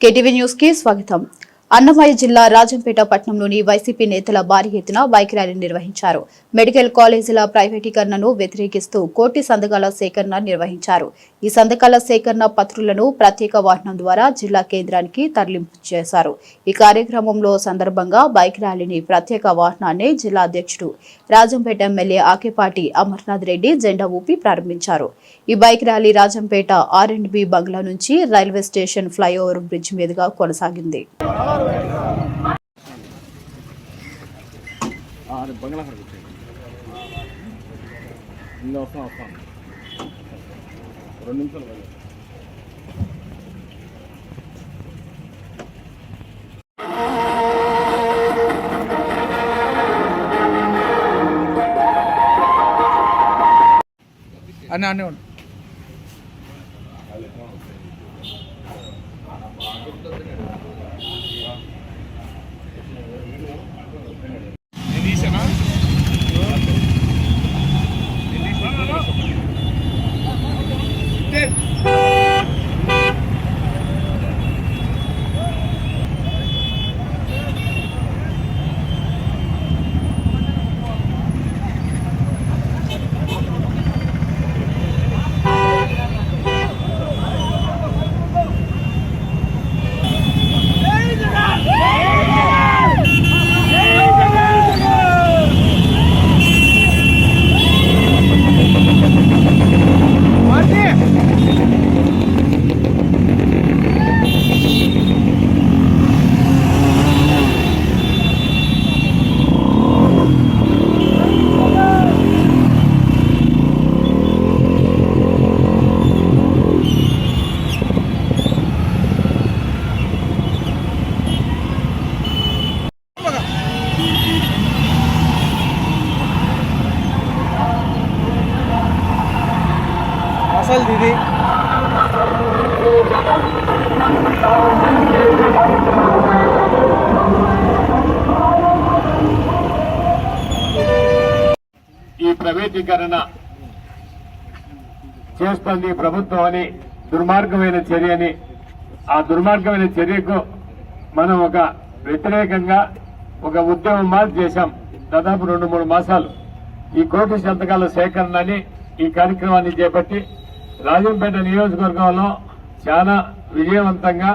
KTV news కి స్వాగతం. అన్నమయ్య జిల్లా రాజంపేట పట్టణంలోని వైసీపీ నేతల భారీ ఎత్తున బైక్ ర్యాలీ నిర్వహించారు. మెడికల్ కాలేజీల ప్రైవేటీకరణను వ్యతిరేకిస్తూ కోటి సంతకాల సేకరణ నిర్వహించారు. ఈ సంతకాల సేకరణ పత్రులను ప్రత్యేక వాహనం ద్వారా జిల్లా కేంద్రానికి తరలింపు చేశారు. ఈ కార్యక్రమంలో సందర్భంగా బైక్ ర్యాలీని ప్రత్యేక వాహనాన్ని జిల్లా అధ్యక్షుడు రాజంపేట ఎమ్మెల్యే ఆకేపాటి అమర్నాథ్ రెడ్డి జెండా ఊపి ప్రారంభించారు. ఈ బైక్ ర్యాలీ రాజంపేట R&B బంగ్లా నుంచి రైల్వే స్టేషన్ ఫ్లైఓవర్ బ్రిడ్జ్ మీదుగా కొనసాగింది. అన్నీ అసలు ఇది ఈ ప్రైవేటీకరణ చేస్తుంది ప్రభుత్వం అని దుర్మార్గమైన చర్యని, ఆ దుర్మార్గమైన చర్యకు మనం ఒక వ్యతిరేకంగా ఒక ఉద్యమం మాది చేశాం. దాదాపు 2-3 మాసాలు ఈ కోటి సంతకాల సేకరణని ఈ కార్యక్రమాన్ని చేపట్టి రాజంపేట నియోజకవర్గంలో చాలా విజయవంతంగా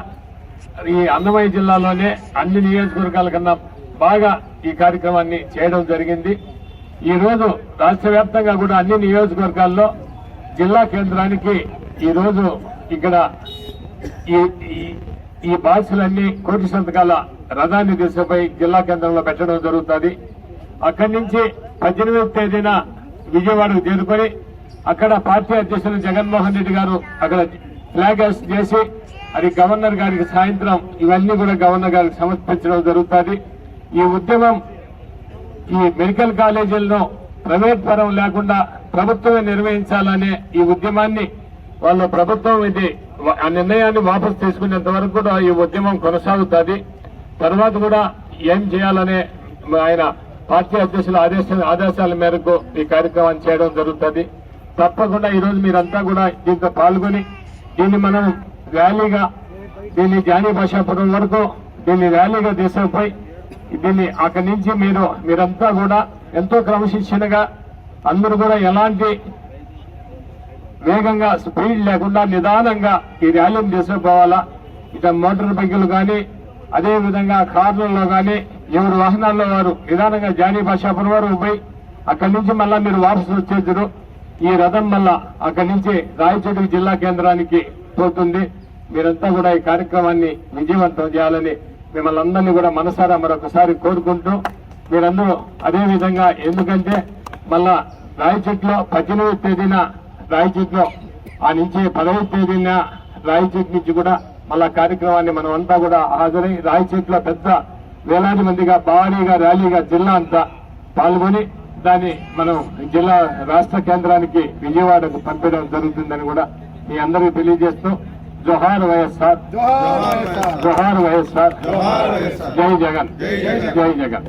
ఈ అన్నమయ్య జిల్లాలోనే అన్ని నియోజకవర్గాల కన్నా బాగా ఈ కార్యక్రమాన్ని చేయడం జరిగింది. ఈ రోజు రాష్ట్ర వ్యాప్తంగా కూడా అన్ని నియోజకవర్గాల్లో జిల్లా కేంద్రానికి ఈ రోజు ఇక్కడ ఈ బాక్సులన్నీ కోటి సంతకాల రథాన్ని తీసుకుపోయి జిల్లా కేంద్రంలో పెట్టడం జరుగుతుంది. అక్కడి నుంచి 18వ తేదీన విజయవాడకు చేరుకొని అక్కడ పార్టీ అధ్యక్షులు జగన్మోహన్ రెడ్డి గారు అక్కడ ఫ్లాగ్ హాస్ట్ చేసి అది గవర్నర్ గారికి సాయంత్రం ఇవన్నీ కూడా గవర్నర్ గారికి సమర్పించడం జరుగుతుంది. ఈ ఉద్యమం ఈ మెడికల్ కాలేజీలను ప్రైవేట్ పరం లేకుండా ప్రభుత్వమే నిర్వహించాలనే ఈ ఉద్యమాన్ని వాళ్ళ ప్రభుత్వం ఇది ఆ నిర్ణయాన్ని వాపసు తీసుకునేంత వరకు కూడా ఈ ఉద్యమం కొనసాగుతుంది. తర్వాత కూడా ఏం చేయాలనే ఆయన పార్టీ అధ్యక్షుల ఆదేశాల మేరకు ఈ కార్యక్రమాన్ని చేయడం జరుగుతుంది. తప్పకుండా ఈరోజు మీరంతా కూడా దీంతో పాల్గొని దీన్ని మనం ర్యాలీగా దీన్ని జానీ భాషాపురం వరకు దీన్ని ర్యాలీగా తీసుకుపోయి దీన్ని అక్కడి నుంచి మీరంతా కూడా ఎంతో క్రమశిక్షణగా అందరూ కూడా ఎలాంటి వేగంగా స్పీడ్ లేకుండా నిదానంగా ఈ ర్యాలీని తీసుకుపోవాలా. ఇక మోటార్ బైకులు కానీ అదేవిధంగా కార్లలో కానీ ఎవరు వాహనాల్లో వారు నిదానంగా జానీ భాషాపురం వరకు పోయి అక్కడి నుంచి మళ్ళా మీరు వారసు వచ్చేద్దరు. ఈ రథం మళ్ళా అక్కడి నుంచి రాయచోటి జిల్లా కేంద్రానికి పోతుంది. మీరంతా కూడా ఈ కార్యక్రమాన్ని విజయవంతం చేయాలని మిమ్మల్ని అందరినీ కూడా మనసారా మరొకసారి కోరుకుంటూ మీరందరూ అదేవిధంగా, ఎందుకంటే మళ్ళా రాయచోటిలో 18వ తేదీన రాయచోటిలో ఆ నుంచి 10వ తేదీన రాయచోటి నుంచి కూడా మళ్ళా కార్యక్రమాన్ని మనం అంతా కూడా హాజరై రాయచోటిలో పెద్ద వేలాది మందిగా భారీగా ర్యాలీగా జిల్లా అంతా పాల్గొని దాన్ని మనం జిల్లా రాష్ట్ర కేంద్రానికి విజయవాడకు పంపడం జరుగుతుందని కూడా మీ అందరికీ తెలియజేస్తూ జోహార్ వైఎస్ఆర్, జోహార్ వైఎస్ఆర్, జై జగన్, జై జగన్.